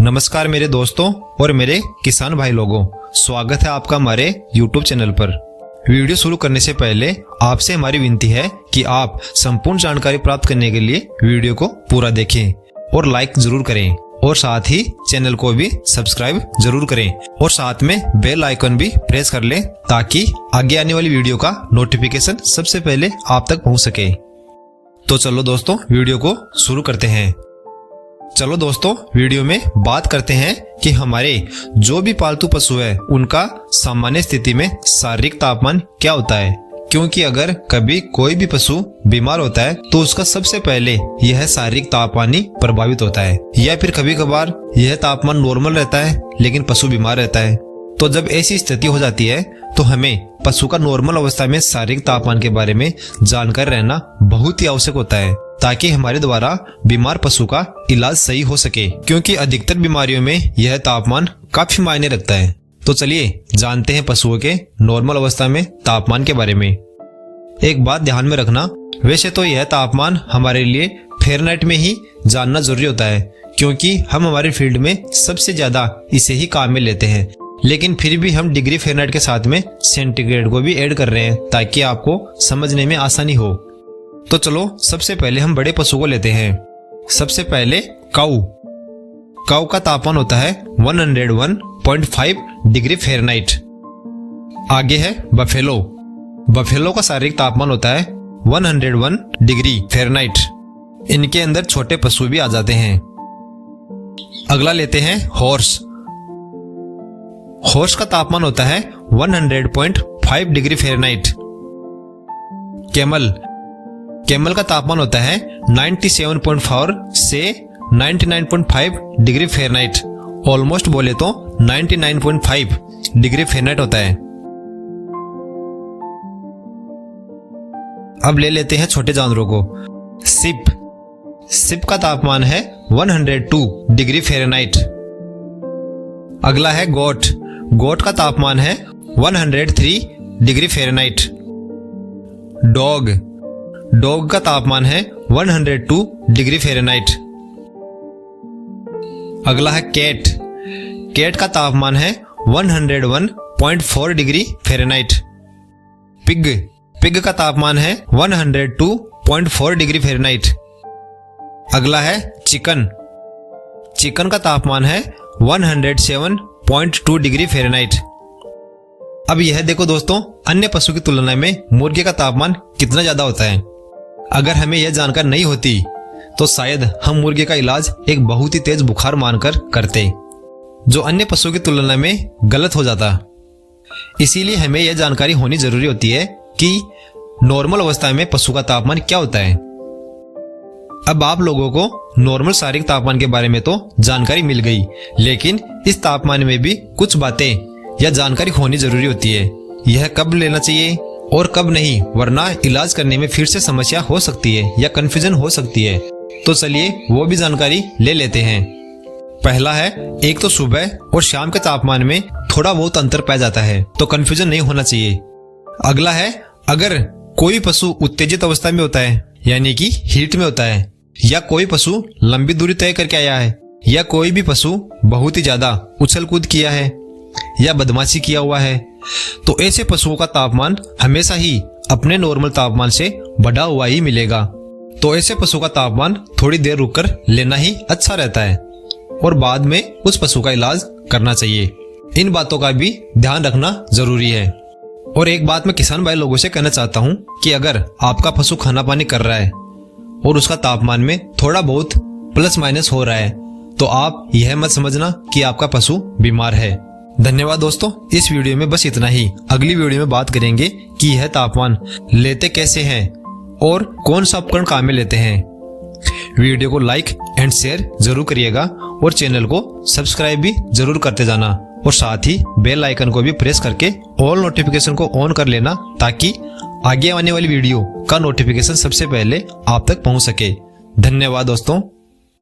नमस्कार मेरे दोस्तों और मेरे किसान भाई लोगों, स्वागत है आपका हमारे YouTube चैनल पर। वीडियो शुरू करने से पहले आपसे हमारी विनती है कि आप संपूर्ण जानकारी प्राप्त करने के लिए वीडियो को पूरा देखें और लाइक जरूर करें और साथ ही चैनल को भी सब्सक्राइब जरूर करें और साथ में बेल आइकन भी प्रेस कर लें ताकि आगे आने वाली वीडियो का नोटिफिकेशन सबसे पहले आप तक पहुंच सके। तो चलो दोस्तों वीडियो को शुरू करते हैं। चलो दोस्तों वीडियो में बात करते हैं कि हमारे जो भी पालतू पशु है उनका सामान्य स्थिति में शारीरिक तापमान क्या होता है, क्योंकि अगर कभी कोई भी पशु बीमार होता है तो उसका सबसे पहले यह शारीरिक तापमान ही प्रभावित होता है, या फिर कभी कभार यह तापमान नॉर्मल रहता है लेकिन पशु बीमार रहता है। तो जब ऐसी स्थिति हो जाती है तो हमें पशु का नॉर्मल अवस्था में शारीरिक तापमान के बारे में जानकारी रहना बहुत ही आवश्यक होता है, ताकि हमारे द्वारा बीमार पशु का इलाज सही हो सके, क्योंकि अधिकतर बीमारियों में यह तापमान काफी मायने रखता है। तो चलिए जानते हैं पशुओं के नॉर्मल अवस्था में तापमान के बारे में। एक बात ध्यान में रखना, वैसे तो यह तापमान हमारे लिए फ़ारेनहाइट में ही जानना जरूरी होता है, क्योंकि हम हमारे फील्ड में सबसे ज्यादा इसे ही काम में लेते हैं, लेकिन फिर भी हम डिग्री फ़ारेनहाइट के साथ में सेंटीग्रेड को भी ऐड कर रहे हैं ताकि आपको समझने में आसानी हो। तो चलो सबसे पहले हम बड़े पशु को लेते हैं। सबसे पहले काऊ का तापमान होता है 101.5 डिग्री फ़ारेनहाइट। आगे है बफेलो का शारीरिक तापमान होता है 101 डिग्री फ़ारेनहाइट। इनके अंदर छोटे पशु भी आ जाते हैं। अगला लेते हैं हॉर्स का तापमान होता है 100.5 डिग्री फ़ारेनहाइट। कैमल का तापमान होता है 97.4 से 99.5 डिग्री फ़ारेनहाइट। ऑलमोस्ट बोले तो 99.5 डिग्री फ़ारेनहाइट होता है। अब ले लेते हैं छोटे जानवरों को। सिप का तापमान है 102 डिग्री फ़ारेनहाइट। अगला है गोट का तापमान है 103 डिग्री फ़ारेनहाइट। डॉग का तापमान है 102 डिग्री फ़ारेनहाइट। अगला है कैट का तापमान है 101.4 डिग्री फ़ारेनहाइट। पिग का तापमान है 102.4 डिग्री फ़ारेनहाइट। अगला है चिकन का तापमान है 107.2 डिग्री फ़ारेनहाइट। अब यह देखो दोस्तों, अन्य पशु की तुलना में मुर्गे का तापमान कितना ज्यादा होता है। अगर हमें यह जानकारी नहीं होती तो शायद हम मुर्गे का इलाज एक बहुत ही तेज बुखार मानकर करते, जो अन्य पशु की तुलना में गलत हो जाता। इसीलिए हमें यह जानकारी होनी जरूरी होती है कि नॉर्मल अवस्था में पशु का तापमान क्या होता है। अब आप लोगों को नॉर्मल शारीरिक तापमान के बारे में तो जानकारी मिल गई, लेकिन इस तापमान में भी कुछ बातें या जानकारी होनी जरूरी होती है। यह कब लेना चाहिए और कब नहीं, वरना इलाज करने में फिर से समस्या हो सकती है या कंफ्यूजन हो सकती है। तो चलिए वो भी जानकारी ले लेते हैं। पहला है, एक तो सुबह और शाम के तापमान में थोड़ा बहुत अंतर पाया जाता है, तो कंफ्यूजन नहीं होना चाहिए। अगला है, अगर कोई पशु उत्तेजित अवस्था में होता है यानी कि हीट में होता है, या कोई पशु लंबी दूरी तय करके आया है, या कोई भी पशु बहुत ही ज्यादा उछल कूद किया है या बदमाशी किया हुआ है, तो ऐसे पशुओं का तापमान हमेशा ही अपने नॉर्मल तापमान से बढ़ा हुआ ही मिलेगा। तो ऐसे पशु का तापमान थोड़ी देर रुककर लेना ही अच्छा रहता है और बाद में उस पशु का इलाज करना चाहिए। इन बातों का भी ध्यान रखना जरूरी है। और एक बात मैं किसान भाई लोगों से कहना चाहता हूँ कि अगर आपका पशु खाना पानी कर रहा है और उसका तापमान में थोड़ा बहुत प्लस माइनस हो रहा है, तो आप यह मत समझना कि आपका पशु बीमार है। धन्यवाद दोस्तों, इस वीडियो में बस इतना ही। अगली वीडियो में बात करेंगे कि यह तापमान लेते कैसे हैं और कौन सा उपकरण काम में लेते हैं। वीडियो को लाइक एंड शेयर जरूर करिएगा और चैनल को सब्सक्राइब भी जरूर करते जाना, और साथ ही बेल आइकन को भी प्रेस करके ऑल नोटिफिकेशन को ऑन कर लेना ताकि आगे आने वाली वीडियो का नोटिफिकेशन सबसे पहले आप तक पहुंच सके। धन्यवाद दोस्तों।